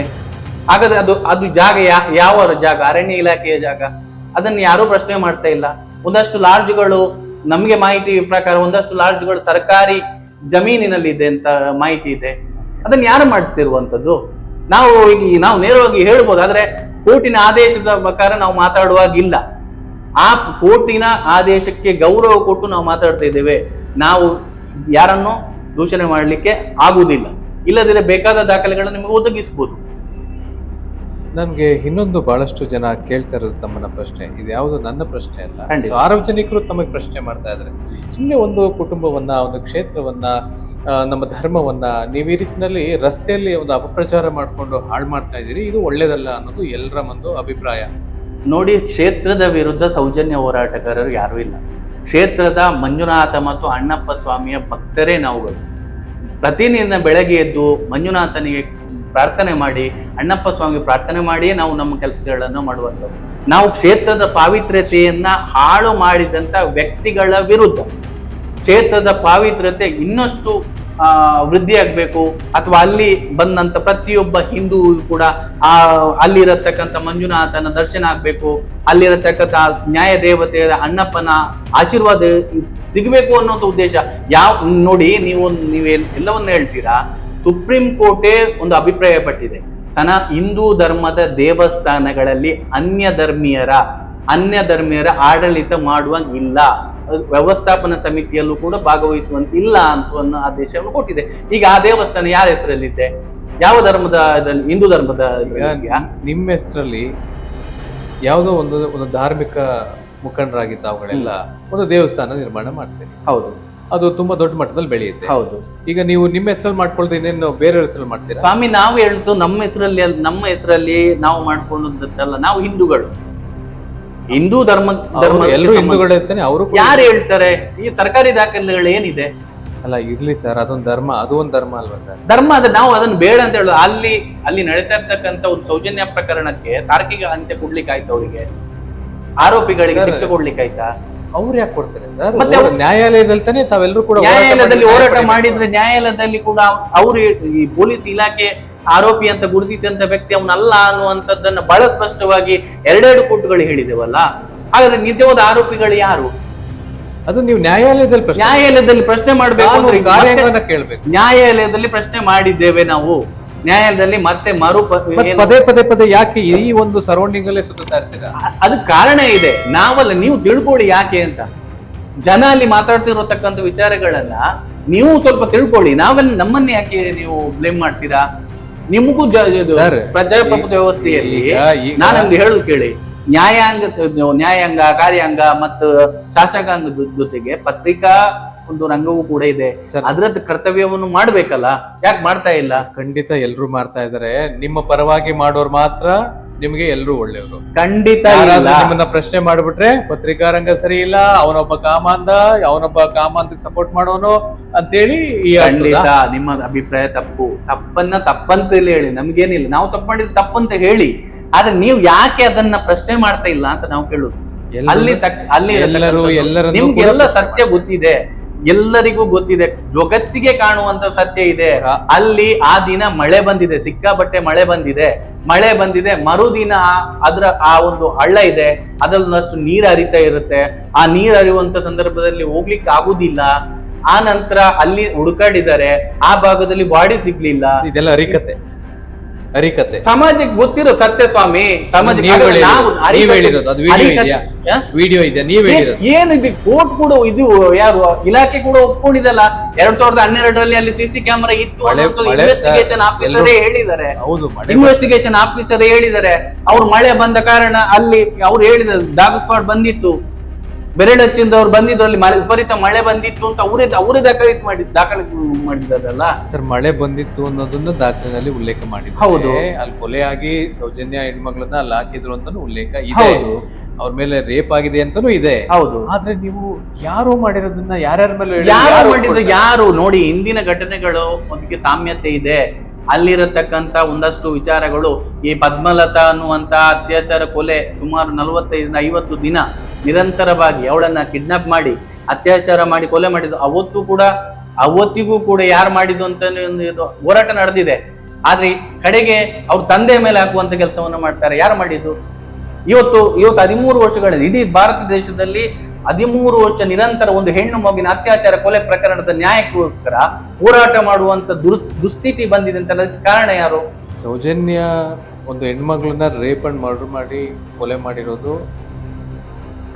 ಹಾಗಾದ್ರೆ ಅದು ಜಾಗ ಯಾವ ಜಾಗ? ಅರಣ್ಯ ಇಲಾಖೆಯ ಜಾಗ. ಅದನ್ನ ಯಾರೂ ಪ್ರಶ್ನೆ ಮಾಡ್ತಾ ಇಲ್ಲ. ಒಂದಷ್ಟು ಲಾಡ್ಜ್ಗಳು, ನಮ್ಗೆ ಮಾಹಿತಿ ಪ್ರಕಾರ ಒಂದಷ್ಟು ಲಾಡ್ಜ್ಗಳು ಸರ್ಕಾರಿ ಜಮೀನಿನಲ್ಲಿ ಇದೆ ಅಂತ ಮಾಹಿತಿ ಇದೆ. ಅದನ್ನ ಯಾರು ಮಾಡ್ತಿರುವಂತದ್ದು? ನಾವು ನೇರವಾಗಿ ಹೇಳ್ಬೋದು, ಆದ್ರೆ ಕೋರ್ಟಿನ ಆದೇಶದ ಪ್ರಕಾರ ನಾವು ಮಾತಾಡುವಾಗಿಲ್ಲ. ಆ ಕೋರ್ಟಿನ ಆದೇಶಕ್ಕೆ ಗೌರವ ಕೊಟ್ಟು ನಾವು ಮಾತಾಡ್ತಾ ಇದ್ದೇವೆ. ನಾವು ಯಾರನ್ನು ದೂಷಣೆ ಮಾಡಲಿಕ್ಕೆ ಆಗುವುದಿಲ್ಲ. ಇಲ್ಲದಿದ್ರೆ ಬೇಕಾದ ದಾಖಲೆಗಳನ್ನು ನಿಮಗೆ ಒದಗಿಸಬಹುದು. ನನ್ಗೆ ಇನ್ನೊಂದು ಬಹಳಷ್ಟು ಜನ ಕೇಳ್ತಾ ಇರೋದು ತಮ್ಮನ್ನ ಪ್ರಶ್ನೆ, ಇದು ಯಾವುದು ನನ್ನ ಪ್ರಶ್ನೆ ಅಲ್ಲ, ಖಂಡಿತ. ಸಾರ್ವಜನಿಕರು ತಮಗೆ ಪ್ರಶ್ನೆ ಮಾಡ್ತಾ ಇದ್ದಾರೆ. ಸುಮ್ಮನೆ ಒಂದು ಕುಟುಂಬವನ್ನ, ಒಂದು ಕ್ಷೇತ್ರವನ್ನ, ನಮ್ಮ ಧರ್ಮವನ್ನ ನೀವು ಈ ರೀತಿಯಲ್ಲಿ ರಸ್ತೆಯಲ್ಲಿ ಒಂದು ಅಪಪ್ರಚಾರ ಮಾಡ್ಕೊಂಡು ಹಾಳು ಮಾಡ್ತಾ ಇದ್ದೀರಿ, ಇದು ಒಳ್ಳೇದಲ್ಲ ಅನ್ನೋದು ಎಲ್ಲರ ಒಂದು ಅಭಿಪ್ರಾಯ. ನೋಡಿ, ಕ್ಷೇತ್ರದ ವಿರುದ್ಧ ಸೌಜನ್ಯ ಹೋರಾಟಗಾರರು ಯಾರೂ ಇಲ್ಲ. ಕ್ಷೇತ್ರದ ಮಂಜುನಾಥ ಮತ್ತು ಅಣ್ಣಪ್ಪ ಸ್ವಾಮಿಯ ಭಕ್ತರೇ ನಾವುಗಳು. ಪ್ರತಿನಿತ್ಯ ಬೆಳಗ್ಗೆ ಎದ್ದು ಮಂಜುನಾಥನಿಗೆ ಪ್ರಾರ್ಥನೆ ಮಾಡಿ, ಅಣ್ಣಪ್ಪ ಸ್ವಾಮಿ ಪ್ರಾರ್ಥನೆ ಮಾಡಿಯೇ ನಾವು ನಮ್ಮ ಕೆಲಸಗಳನ್ನು ಮಾಡುವಂಥದ್ದು. ನಾವು ಕ್ಷೇತ್ರದ ಪಾವಿತ್ರ್ಯತೆಯನ್ನ ಹಾಳು ಮಾಡಿದಂತ ವ್ಯಕ್ತಿಗಳ ವಿರುದ್ಧ, ಕ್ಷೇತ್ರದ ಪಾವಿತ್ರ್ಯತೆ ಇನ್ನಷ್ಟು ವೃದ್ಧಿಯಾಗಬೇಕು, ಅಥವಾ ಅಲ್ಲಿ ಬಂದಂತ ಪ್ರತಿಯೊಬ್ಬ ಹಿಂದೂ ಕೂಡ ಅಲ್ಲಿರತಕ್ಕಂಥ ಮಂಜುನಾಥನ ದರ್ಶನ ಆಗ್ಬೇಕು, ಅಲ್ಲಿರತಕ್ಕಂಥ ನ್ಯಾಯ ದೇವತೆಯ ಅಣ್ಣಪ್ಪನ ಆಶೀರ್ವಾದ ಸಿಗಬೇಕು ಅನ್ನೋಂಥ ಉದ್ದೇಶ. ನೋಡಿ, ಎಲ್ಲವನ್ನ ಹೇಳ್ತೀರಾ, ಸುಪ್ರೀಂ ಕೋರ್ಟೇ ಒಂದು ಅಭಿಪ್ರಾಯ ಪಟ್ಟಿದೆ, ಹಿಂದೂ ಧರ್ಮದ ದೇವಸ್ಥಾನಗಳಲ್ಲಿ ಅನ್ಯ ಧರ್ಮೀಯರ ಆಡಳಿತ ಮಾಡುವಂಗಿಲ್ಲ, ವ್ಯವಸ್ಥಾಪನಾ ಸಮಿತಿಯಲ್ಲೂ ಕೂಡ ಭಾಗವಹಿಸುವಂತಿಲ್ಲ ಅಂತ ಆದೇಶವನ್ನು ಕೊಟ್ಟಿದೆ. ಈಗ ಆ ದೇವಸ್ಥಾನ ಯಾರ ಹೆಸರಲ್ಲಿದೆ? ಯಾವ ಧರ್ಮದ? ಹಿಂದೂ ಧರ್ಮದ. ನಿಮ್ಮ ಹೆಸರಲ್ಲಿ ಯಾವುದೋ ಒಂದು ಧಾರ್ಮಿಕ ಮುಖಂಡರಾಗಿದ್ದ ಅವುಗಳೆಲ್ಲ ಒಂದು ದೇವಸ್ಥಾನ ನಿರ್ಮಾಣ ಮಾಡ್ತೇವೆ. ಹೌದು, ಅದು ತುಂಬಾ ದೊಡ್ಡ ಮಟ್ಟದಲ್ಲಿ ಬೆಳೆಯುತ್ತೆ. ಹೌದು. ಈಗ ನೀವು ನಿಮ್ಮ ಹೆಸರಲ್ಲಿ ಮಾಡ್ಕೊಳ್ದೆ ಇನ್ನೇನು ಬೇರೆಯವ್ರ ಹೆಸರಲ್ಲಿ ಮಾಡ್ತೀರಾ? ಸ್ವಾಮಿ, ನಾವು ಹೇಳ್ತು ನಮ್ಮ ಹೆಸರಲ್ಲಿ ನಾವು ಮಾಡ್ಕೊಂಡದ್ದಲ್ಲ. ನಾವು ಹಿಂದೂಗಳು, ಹಿಂದೂ ಧರ್ಮ ಎಲ್ಲರೂ ಹಿಂದೂಗಳು ಇರ್ತಾನೆ. ಅವರು ಯಾರು ಹೇಳ್ತಾರೆ? ಈ ಸರ್ಕಾರಿ ದಾಖಲೆಗಳು ಏನಿದೆ? ಅಲ್ಲ, ಇರ್ಲಿ ಸರ್, ಅದು ಒಂದು ಧರ್ಮ ಅಲ್ವಾ ಸರ್? ಧರ್ಮ ನಾವು ಅದನ್ನ ಬೇಡ ಅಂತ ಹೇಳೋದು. ಅಲ್ಲಿ ನಡೀತಾ ಇರ್ತಕ್ಕಂಥ ಒಂದು ಸೌಜನ್ಯ ಪ್ರಕರಣಕ್ಕೆ ತಾರ್ಕಿಕ ಅಂತ್ಯ ಕೊಡ್ಲಿಕ್ಕೆ ಆಯ್ತು? ಅವರಿಗೆ ಆರೋಪಿಗಳಿಗೆ ಶಿಕ್ಷೆ ಕೊಡ್ಲಿಕ್ಕೆ ಆಯ್ತಾ? ಅವ್ರು ಯಾಕೆ ಕೊಡ್ತಾರೆ ಸರ್? ಮತ್ತೆ ನ್ಯಾಯಾಲಯದಲ್ಲಿ ತಾನೇ ತಾವೆಲ್ಲರೂ ಕೂಡ ನ್ಯಾಯಾಲಯದಲ್ಲಿ ಹೋರಾಟ ಮಾಡಿದ್ರೆ, ನ್ಯಾಯಾಲಯದಲ್ಲಿ ಕೂಡ ಅವರು ಈ ಪೊಲೀಸ್ ಇಲಾಖೆ ಆರೋಪಿ ಅಂತ ಗುರುತಿಸಿದಂತ ವ್ಯಕ್ತಿ ಅವನಲ್ಲ ಅನ್ನುವಂಥದ್ದನ್ನ ಬಹಳ ಸ್ಪಷ್ಟವಾಗಿ ಎರಡೆರಡು ಕೋರ್ಟ್ಗಳು ಹೇಳಿದೆವಲ್ಲ. ಹಾಗಾದ್ರೆ ನಿಜವಾದ ಆರೋಪಿಗಳು ಯಾರು? ಅದು ನೀವು ನ್ಯಾಯಾಲಯದಲ್ಲಿ ಪ್ರಶ್ನೆ ಮಾಡಬೇಕು ಅಂದ್ರೆ ಕೇಳ್ಬೇಕು. ನ್ಯಾಯಾಲಯದಲ್ಲಿ ಪ್ರಶ್ನೆ ಮಾಡಿದ್ದೇವೆ ನಾವು. ನ್ಯಾಯಾಲಯದಲ್ಲಿ ಮತ್ತೆ ಪದೇ ಯಾಕೆ ಈ ಒಂದು ಸರೌಂಡಿಂಗ್ ಅಲ್ಲೇ ಸುತ್ತಾ ಇರ್ತೀರಾ? ಅದಕ್ಕೆ ಕಾರಣ ಇದೆ, ನಾವಲ್ಲ. ನೀವು ತಿಳ್ಕೊಳ್ಳಿ ಯಾಕೆ ಅಂತ. ಜನ ಅಲ್ಲಿ ಮಾತಾಡ್ತಿರತಕ್ಕಂಥ ವಿಚಾರಗಳನ್ನ ನೀವು ಸ್ವಲ್ಪ ತಿಳ್ಕೊಳ್ಳಿ. ನಮ್ಮನ್ನ ಯಾಕೆ ನೀವು ಬ್ಲೇಮ್ ಮಾಡ್ತೀರಾ? ನಿಮಗೂ ಪ್ರಜಾಪ್ರಭುತ್ವ ವ್ಯವಸ್ಥೆಯಲ್ಲಿ ನಾನೊಂದು ಹೇಳುದು ಕೇಳಿ, ನ್ಯಾಯಾಂಗ, ಕಾರ್ಯಾಂಗ ಮತ್ತು ಶಾಸಕಾಂಗದ ಜೊತೆಗೆ ಪತ್ರಿಕಾ ಒಂದು ರಂಗವೂ ಕೂಡ ಇದೆ. ಅದ್ರದ್ದು ಕರ್ತವ್ಯವನ್ನು ಮಾಡ್ಬೇಕಲ್ಲ, ಯಾಕೆ ಮಾಡ್ತಾ ಇಲ್ಲ? ಖಂಡಿತ ಎಲ್ರು ಮಾಡ್ತಾ ಇದಾರೆ. ನಿಮ್ಮ ಪರವಾಗಿ ಮಾಡೋರು ಮಾತ್ರ ನಿಮ್ಗೆ ಎಲ್ರು ಒಳ್ಳೆಯವರು. ಖಂಡಿತ ನಿಮ್ಮನ್ನ ಪ್ರಶ್ನೆ ಮಾಡ್ಬಿಟ್ರೆ ಪತ್ರಿಕಾ ರಂಗ ಸರಿ ಇಲ್ಲ, ಅವನೊಬ್ಬ ಕಾಮಾಂಧಕ್ಕೆ ಸಪೋರ್ಟ್ ಮಾಡೋನು ಅಂತೇಳಿ ಖಂಡಿತ ನಿಮ್ಮ ಅಭಿಪ್ರಾಯ ತಪ್ಪಂತ ಹೇಳಿ, ನಮ್ಗೇನಿಲ್ಲ. ನಾವು ತಪ್ಪು ಮಾಡಿದ್ರೆ ತಪ್ಪಂತ ಹೇಳಿ, ಆದ್ರೆ ನೀವು ಯಾಕೆ ಅದನ್ನ ಪ್ರಶ್ನೆ ಮಾಡ್ತಾ ಇಲ್ಲ ಅಂತ ನಾವು ಕೇಳುದು. ನಿಮ್ಗೆಲ್ಲ ಸತ್ಯ ಗೊತ್ತಿದೆ, ಎಲ್ಲರಿಗೂ ಗೊತ್ತಿದೆ, ಜಗತ್ತಿಗೆ ಕಾಣುವಂತ ಸತ್ಯ ಇದೆ. ಅಲ್ಲಿ ಆ ದಿನ ಮಳೆ ಬಂದಿದೆ, ಸಿಕ್ಕಾಪಟ್ಟೆ ಮಳೆ ಬಂದಿದೆ. ಮರುದಿನ ಆ ಒಂದು ಹಳ್ಳ ಇದೆ, ಅದರಲ್ಲಷ್ಟು ನೀರು ಹರಿತಾ ಇರುತ್ತೆ. ಆ ನೀರು ಹರಿಯುವಂತ ಸಂದರ್ಭದಲ್ಲಿ ಹೋಗ್ಲಿಕ್ಕೆ ಆಗುದಿಲ್ಲ. ಆ ನಂತರ ಅಲ್ಲಿ ಹುಡುಕಾಡಿದ್ದಾರೆ, ಆ ಭಾಗದಲ್ಲಿ ಬಾಡಿ ಸಿಗ್ಲಿಲ್ಲ. ಇದೆಲ್ಲ ಅರಿಕತೆ ಸಮಾಜಕ್ಕೆ ಗೊತ್ತಿರೋ ಸತ್ಯ ಸ್ವಾಮಿ. ಏನಿದೆ? ಕೋರ್ಟ್ ಕೂಡ ಇದು ಯಾರು ಇಲಾಖೆ ಕೂಡ ಒಪ್ಕೊಂಡಿದಲ್ಲ. 2012ರಲ್ಲಿ ಅಲ್ಲಿ ಸಿಸಿ ಕ್ಯಾಮೆರಾ ಇತ್ತು. ಇನ್ವೆಸ್ಟಿಗೇಷನ್ ಆಫೀಸರ್ ಹೇಳಿದ್ದಾರೆ. ಅವ್ರು ಮಳೆ ಬಂದ ಕಾರಣ ಅಲ್ಲಿ ಅವ್ರು ಹೇಳಿದ ಡಾಗ್ ಸ್ಪಾಟ್ ಬಂದಿತ್ತು, ಬೆರಳಚ್ಚಿಂದವ್ರು ಬಂದಿದ್ದು, ಅಲ್ಲಿ ವಿಪರೀತ ಮಳೆ ಬಂದಿತ್ತು ಅಂತ ಅವರೇ ದಾಖಲೆ ಮಾಡಿದ್ದಾರಲ್ಲ ಸರ್. ಮಳೆ ಬಂದಿತ್ತು ಅನ್ನೋದನ್ನ ದಾಖಲೆಯಲ್ಲಿ ಉಲ್ಲೇಖ ಮಾಡಿದ್ರು. ಹೌದು. ಅಲ್ಲಿ ಕೊಲೆ ಆಗಿ ಸೌಜನ್ಯ ಹೆಣ್ಮಗಳನ್ನ ಅಲ್ಲಿ ಹಾಕಿದ್ರು ಅಂತಾನು ಉಲ್ಲೇಖ ಇದೆ. ಅವ್ರ ಮೇಲೆ ರೇಪ್ ಆಗಿದೆ ಅಂತಾನು ಇದೆ. ಹೌದು. ಆದ್ರೆ ನೀವು ಯಾರು ಮಾಡಿರೋದನ್ನ ಯಾರ್ಯಾರ ಮೇಲೆ ಯಾರು ನೋಡಿ, ಇಂದಿನ ಘಟನೆಗಳು ಒಂದಿಗೆ ಸಾಮ್ಯತೆ ಇದೆ. ಅಲ್ಲಿರತಕ್ಕಂತ ಒಂದಷ್ಟು ವಿಚಾರಗಳು, ಈ ಪದ್ಮಲತಾ ಅನ್ನುವಂತ ಅತ್ಯಾಚಾರ ಕೊಲೆ ಸುಮಾರು 45-50 ದಿನ ನಿರಂತರವಾಗಿ ಅವಳನ್ನ ಕಿಡ್ನಾಪ್ ಮಾಡಿ ಅತ್ಯಾಚಾರ ಮಾಡಿ ಕೊಲೆ ಮಾಡಿದ್ದು. ಅವತ್ತಿಗೂ ಕೂಡ ಯಾರು ಮಾಡಿದ್ದು ಅಂತ ಹೋರಾಟ ನಡೆದಿದೆ. ಆದ್ರೆ ಕಡೆಗೆ ಅವ್ರ ತಂದೆ ಮೇಲೆ ಹಾಕುವಂತ ಕೆಲಸವನ್ನ ಮಾಡ್ತಾರೆ. ಯಾರು ಮಾಡಿದ್ದು? ಇವತ್ತು 13 ವರ್ಷಗಳಿಂದ ಇಡೀ ಭಾರತ ದೇಶದಲ್ಲಿ 13 ವರ್ಷ ನಿರಂತರ ಒಂದು ಹೆಣ್ಣು ಮಗುವಿನ ಅತ್ಯಾಚಾರ ಕೊಲೆ ಪ್ರಕರಣದ ನ್ಯಾಯಕ್ಕೋಸ್ಕರ ಹೋರಾಟ ಮಾಡುವಂತ ದುಸ್ಥಿತಿ ಬಂದಿದೆ ಅಂತ ಕಾರಣ ಯಾರು? ಸೌಜನ್ಯ ಒಂದು ಹೆಣ್ಮಗಳನ್ನ ರೇಪ್ ಅಂಡ್ ಮರ್ಡರ್ ಮಾಡಿ ಕೊಲೆ ಮಾಡಿರೋದು